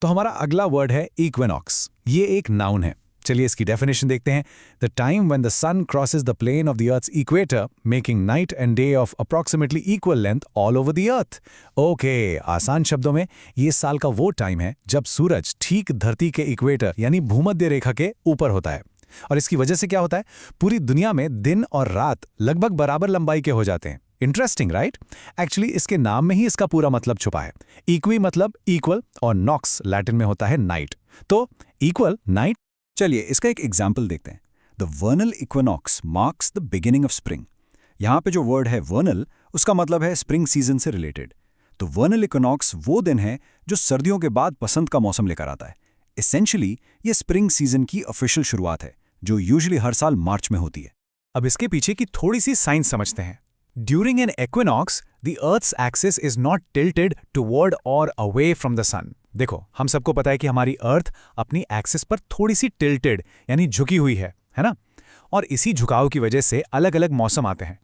तो हमारा अगला वर्ड है इक्विनॉक्स। ये एक नाउन है। चलिए इसकी डेफिनेशन देखते हैं। The time when the sun crosses the plane of the earth's equator making night and day of approximately equal length all over the earth. Okay, आसान शब्दों में ये साल का वो टाइम है जब सूरज ठीक धरती के इक्वेटर यानी भूमध्य रेखा के ऊपर होता है। और इसकी वजह से क्या होता है, पूरी दुनिया में दिन और रात लगभग बराबर लंबाई के हो जाते हैं। Interesting right? एक्चुअली इसके नाम में ही इसका पूरा मतलब छुपा है। इक्वी मतलब इक्वल और नॉक्स लैटिन में होता है नाइट, तो इक्वल नाइट। चलिए इसका एक एग्जाम्पल देखते हैं। The वर्नल equinox marks the beginning of spring. यहाँ पे जो वर्ड है वर्नल, उसका मतलब है स्प्रिंग सीजन से रिलेटेड। तो वर्नल इक्विनॉक्स वो दिन है जो सर्दियों के बाद बसंत का मौसम लेकर आता है। एसेंशियली ये स्प्रिंग सीजन की ऑफिशियल शुरुआत है, जो यूजुअली हर साल मार्च में होती है। अब इसके पीछे की थोड़ी सी साइंस समझते हैं। During an equinox the earth's axis is not tilted toward और अवे फ्रॉम द सन। देखो, हम सबको पता है कि हमारी अर्थ अपनी एक्सिस पर थोड़ी सी टिल्टेड यानी झुकी हुई है ना? और इसी झुकाव की वजह से अलग अलग मौसम आते हैं।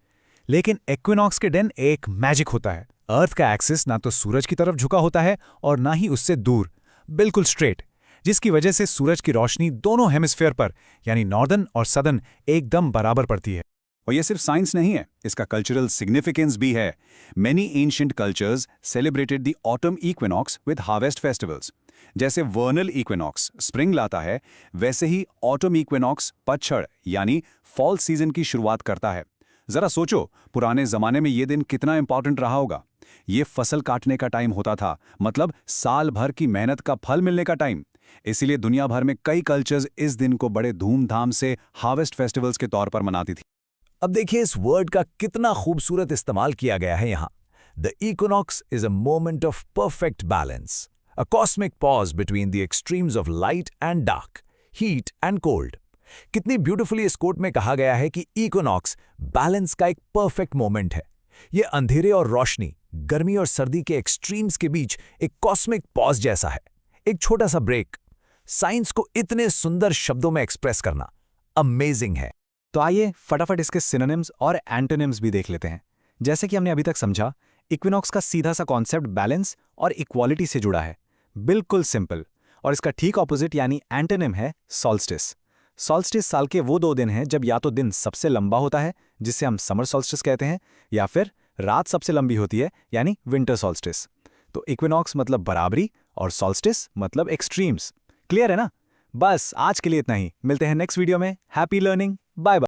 लेकिन इक्विनॉक्स के दिन एक मैजिक होता है। अर्थ का एक्सिस ना तो सूरज की तरफ झुका होता है और ना ही उससे दूर, बिल्कुल स्ट्रेट, जिसकी वजह से सूरज की रोशनी दोनों हेमिस्फेयर पर यानी नॉर्दर्न और सदर्न एकदम बराबर पड़ती है। और ये सिर्फ साइंस नहीं है, इसका कल्चरल सिग्निफिकेंस भी है। Many ancient cultures celebrated the autumn equinox with harvest festivals. जैसे वर्नल इक्विनॉक्स स्प्रिंग लाता है, वैसे ही ऑटम इक्विनॉक्स पतझड़ यानी फॉल सीजन की शुरुआत करता है। जरा सोचो, पुराने जमाने में ये दिन कितना इंपॉर्टेंट रहा होगा। ये फसल काटने का टाइम होता था, मतलब साल भर की मेहनत का फल मिलने का टाइम। इसीलिए दुनिया भर में कई कल्चर्स इस दिन को बड़े धूमधाम से हार्वेस्ट फेस्टिवल्स के तौर पर मनाती थी। अब देखिए इस वर्ड का कितना खूबसूरत इस्तेमाल किया गया है यहाँ। The equinox is a moment of perfect balance, a cosmic pause between the extremes of light and dark, heat and cold. कितनी ब्यूटिफुली इस कोट में कहा गया है कि इक्विनॉक्स बैलेंस का एक परफेक्ट मोमेंट है। ये अंधेरे और रोशनी, गर्मी और सर्दी के एक्सट्रीम्स के बीच एक कॉस्मिक पॉज जैसा है, एक छोटा सा ब्रेक। साइंस को इतने सुंदर शब्दों में एक्सप्रेस करना अमेजिंग है। तो आइए फटाफट इसके सिनोनिम्स और एंटोनिम्स भी देख लेते हैं। जैसे कि हमने अभी तक समझा, इक्विनॉक्स का सीधा सा कॉन्सेप्ट बैलेंस और इक्वालिटी से जुड़ा है, बिल्कुल सिंपल। और इसका ठीक ऑपोजिट यानी एंटोनिम है सॉल्स्टिस। सॉल्स्टिस साल के वो 2 दिन हैं जब या तो दिन सबसे लंबा होता है, जिसे हम समर सॉल्स्टिस कहते हैं, या फिर रात सबसे लंबी होती है यानी विंटर सॉल्स्टिस। तो इक्विनॉक्स मतलब बराबरी और सॉल्स्टिस मतलब एक्सट्रीम्स। क्लियर है ना? बस आज के लिए इतना ही। मिलते हैं नेक्स्ट वीडियो में। Happy learning, bye bye.